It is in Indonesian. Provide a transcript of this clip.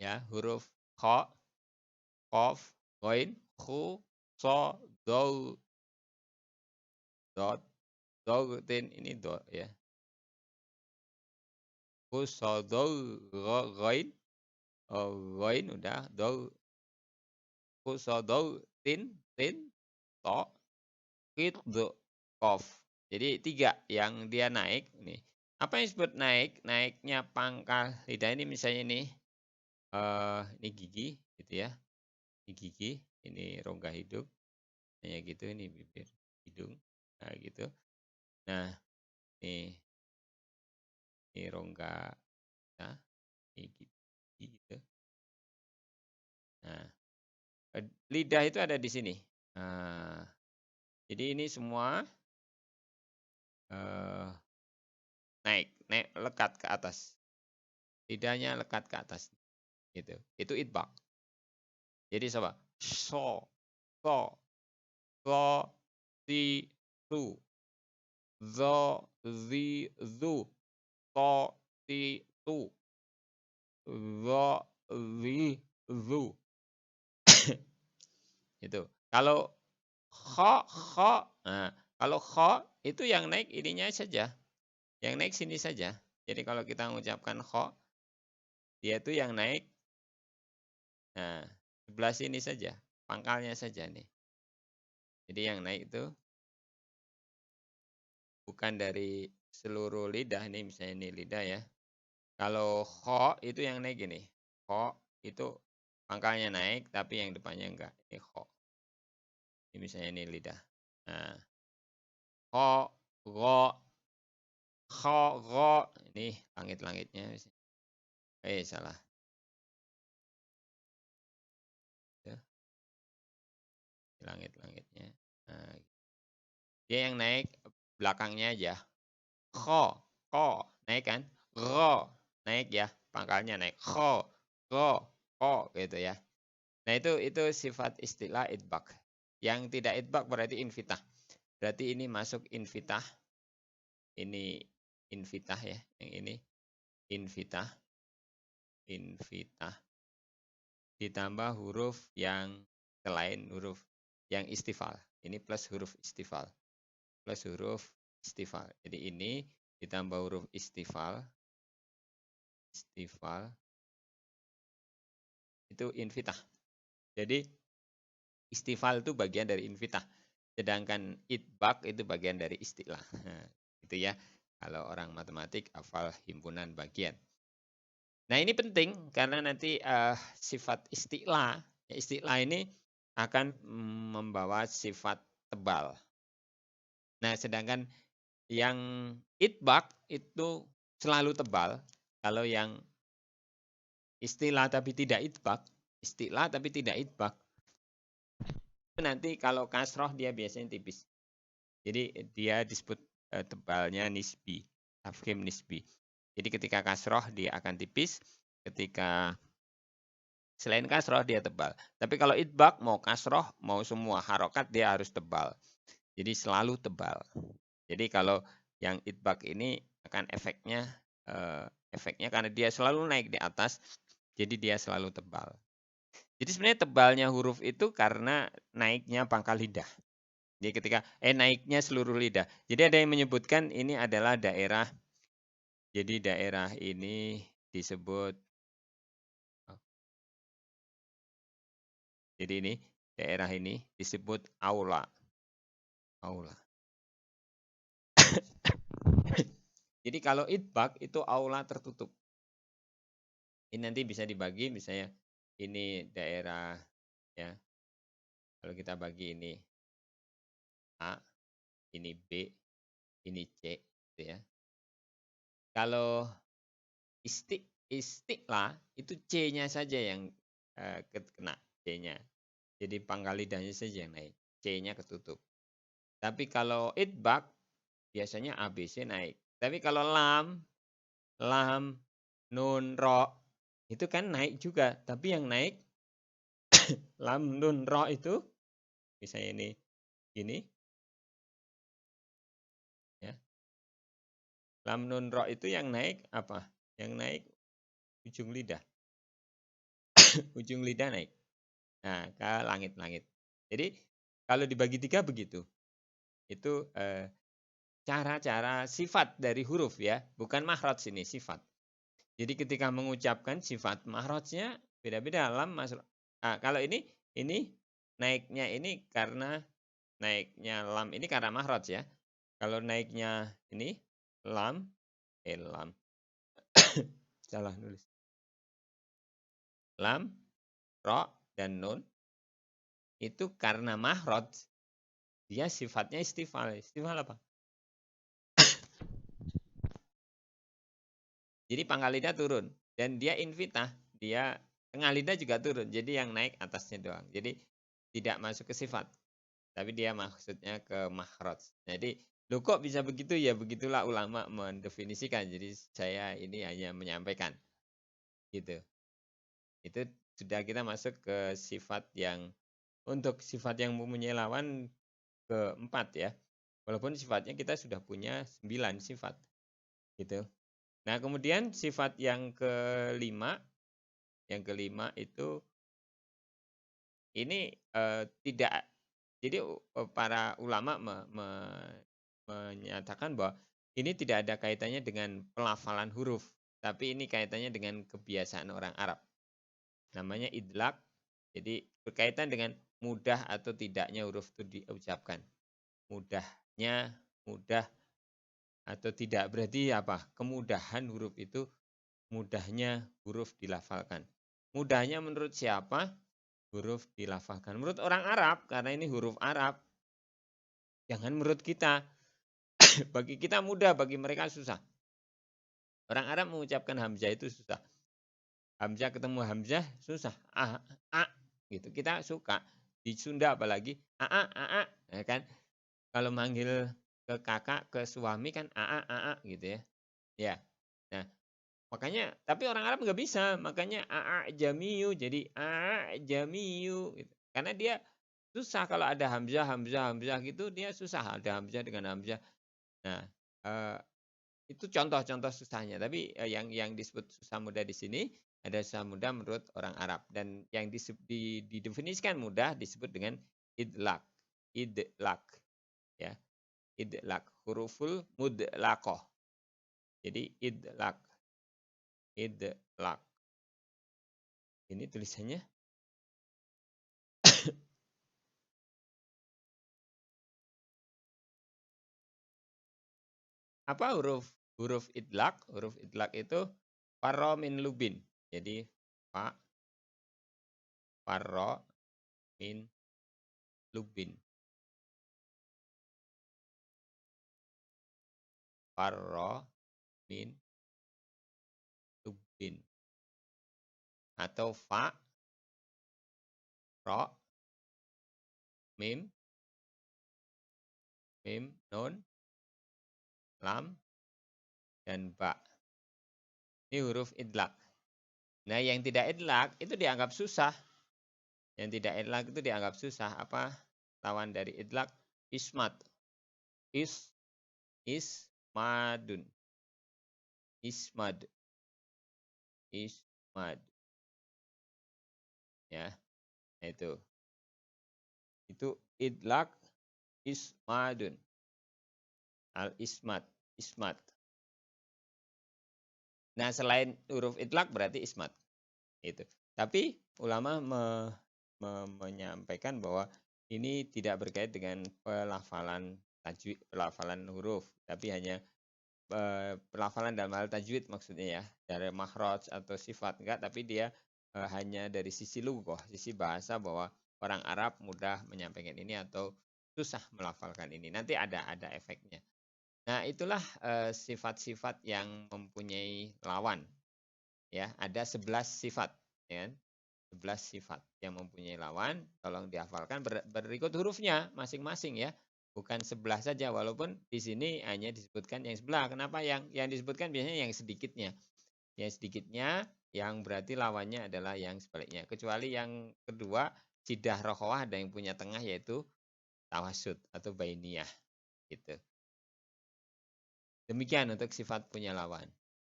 ya, huruf kha, qaf, ghain, khu, sha, dal, dot, tin ini do ya. Khu, sha, dal, ghain, ghain udah, dal, khu, sha, dal, tin, to, qid, qaf. Jadi 3 yang dia naik nih. Apa yang disebut naik? Naiknya pangkal lidah ini misalnya nih, ini gigi gitu ya. Ini gigi, ini rongga hidung, kayak gitu, ini bibir, hidung, nah gitu. Nah, ini rongga, nah, ini gigi gitu. Nah, lidah itu ada di sini. Nah, jadi ini semua naik, lekat ke atas. Lidahnya lekat ke atas, gitu. Itu itbaq. Jadi coba, so, so, si, su, zo, zi, zu, to, ti, tu, zo, zi, zu. Itu. Kalau kha, nah, kalau kha itu yang naik ininya saja. Yang naik sini saja. Jadi kalau kita mengucapkan kha, dia itu yang naik, nah, sebelah sini saja, pangkalnya saja nih. Jadi yang naik itu bukan dari seluruh lidah nih, misalnya ini lidah ya. Kalau kha itu yang naik gini. Kha itu pangkalnya naik tapi yang depannya enggak. Ini kha. Ini misalnya ini lidah. Nah, kha, gha, kha, gha. Ini langit-langitnya. Salah. Ya, langit-langitnya. Nah, dia yang naik belakangnya aja. Kha, naik kan? Gha, naik ya. Pangkalnya naik. Kha, gha, gitu ya. Nah, itu sifat istilah itbaq. Yang tidak itbaq berarti infitah. Berarti ini masuk infitah. Ini infitah ya, yang ini infitah. Ditambah huruf yang selain huruf yang istifal. Ini plus huruf istifal. Jadi ini ditambah huruf istifal itu infitah. Jadi istifal itu bagian dari infitah. Sedangkan itbaq itu bagian dari istilah. Nah, itu ya. Kalau orang matematik hafal himpunan bagian. Nah, ini penting karena nanti sifat istilah, istilah ini akan membawa sifat tebal. Nah, sedangkan yang itbaq itu selalu tebal. Kalau yang istilah tapi tidak itbaq, nanti kalau kasroh dia biasanya tipis. Jadi dia disebut tebalnya nisbi, tafkhim nisbi. Jadi ketika kasroh dia akan tipis, ketika selain kasroh dia tebal. Tapi kalau itbaq mau kasroh mau semua harokat dia harus tebal. Jadi selalu tebal. Jadi kalau yang itbaq ini akan efeknya karena dia selalu naik di atas, jadi dia selalu tebal. Jadi sebenarnya tebalnya huruf itu karena naiknya pangkal lidah. Jadi ketika naiknya seluruh lidah. Jadi ada yang menyebutkan ini adalah daerah. Jadi daerah ini disebut. Jadi ini daerah ini disebut aula. Jadi kalau itbaq itu aula tertutup. Ini nanti bisa dibagi misalnya ini daerah ya. Kalau kita bagi ini A, ini B, ini C gitu ya. Kalau istiqlah itu C-nya saja yang kena C-nya. Jadi pangkal lidahnya saja yang naik, C-nya ketutup. Tapi kalau itbaq biasanya ABC naik. Tapi kalau lam, nun, ro itu kan naik juga. Tapi yang naik lam, nun, ro itu misalnya ini ya. Lam, nun, ro itu yang naik apa? Yang naik ujung lidah. ujung lidah naik. Nah, ke langit-langit. Jadi kalau dibagi 3 begitu. Itu cara-cara sifat dari huruf ya, bukan makhraj ini, sifat. Jadi ketika mengucapkan sifat makhrajnya beda-beda. Lam masuk. Kalau ini naiknya ini karena naiknya lam ini karena makhraj ya. Kalau naiknya ini lam, lam. Salah nulis. Lam, ro, dan nun itu karena makhraj dia sifatnya istifal. Istifal apa? Jadi pangkal lidah turun dan dia invitah, dia tengah lidah juga turun. Jadi yang naik atasnya doang. Jadi tidak masuk ke sifat. Tapi dia maksudnya ke makhraj. Jadi loh kok bisa begitu? Ya begitulah ulama mendefinisikan. Jadi saya ini hanya menyampaikan. Gitu. Itu sudah kita masuk ke sifat yang untuk sifat yang mempunyai lawan keempat ya. Walaupun sifatnya kita sudah punya 9 sifat. Gitu. Nah, kemudian sifat yang kelima itu ini tidak. Jadi para ulama menyatakan bahwa ini tidak ada kaitannya dengan pelafalan huruf, tapi ini kaitannya dengan kebiasaan orang Arab. Namanya idlak. Jadi berkaitan dengan mudah atau tidaknya huruf itu diucapkan. Mudahnya, mudah atau tidak berarti apa? Kemudahan huruf itu, mudahnya huruf dilafalkan. Mudahnya menurut siapa? Huruf dilafalkan. Menurut orang Arab, karena ini huruf Arab. Jangan menurut kita. Bagi kita mudah, bagi mereka susah. Orang Arab mengucapkan hamzah itu susah. Hamzah ketemu hamzah susah. Gitu. Kita suka. Di Sunda apalagi ya kan. Kalau manggil ke kakak, ke suami kan gitu ya. Ya. Nah, makanya tapi orang Arab nggak bisa. Makanya jamiyu jadi jamiyu gitu. Karena dia susah kalau ada hamzah gitu, dia susah ada hamzah dengan hamzah. Nah, itu contoh-contoh susahnya. Tapi yang disebut susah mudah di sini ada susah mudah menurut orang Arab, dan yang didefinisikan mudah disebut dengan idlak. Idlak. Ya. Idlak, huruful mudlaqah. Jadi idlak. Idlak. Ini tulisannya. Apa huruf idlak? Huruf idlak itu farro min lubin. Jadi farro min lubin. Farro min lubin. Atau ro, mim, nun, lam, dan ba. Ini huruf idlak. Nah, yang tidak idlak itu dianggap susah. Yang tidak idlak itu dianggap susah. Apa lawan dari idlak? Ismat. Ismadun. Ismad. Ya, itu. Itu idlak ismadun. Al-ismat. Ismat. Nah, selain huruf idlak berarti ismat. Itu. Tapi ulama menyampaikan bahwa ini tidak berkait dengan pelafalan tajwid, pelafalan huruf, tapi hanya pelafalan dalam hal tajwid maksudnya ya, dari makhraj atau sifat enggak, tapi dia hanya dari sisi lughah, sisi bahasa, bahwa orang Arab mudah menyampaikan ini atau susah melafalkan ini. Nanti ada efeknya. Nah, itulah sifat-sifat yang mempunyai lawan. Ya, ada 11 sifat, ya. 11 sifat yang mempunyai lawan, tolong dihafalkan berikut hurufnya masing-masing ya. Bukan 11 saja, walaupun di sini hanya disebutkan yang sebelah. Kenapa yang disebutkan biasanya yang sedikitnya. Yang sedikitnya yang berarti lawannya adalah yang sebaliknya. Kecuali yang kedua, sidah rokhawah, ada yang punya tengah yaitu tawasud atau bainiyah gitu. Demikian untuk sifat punya lawan.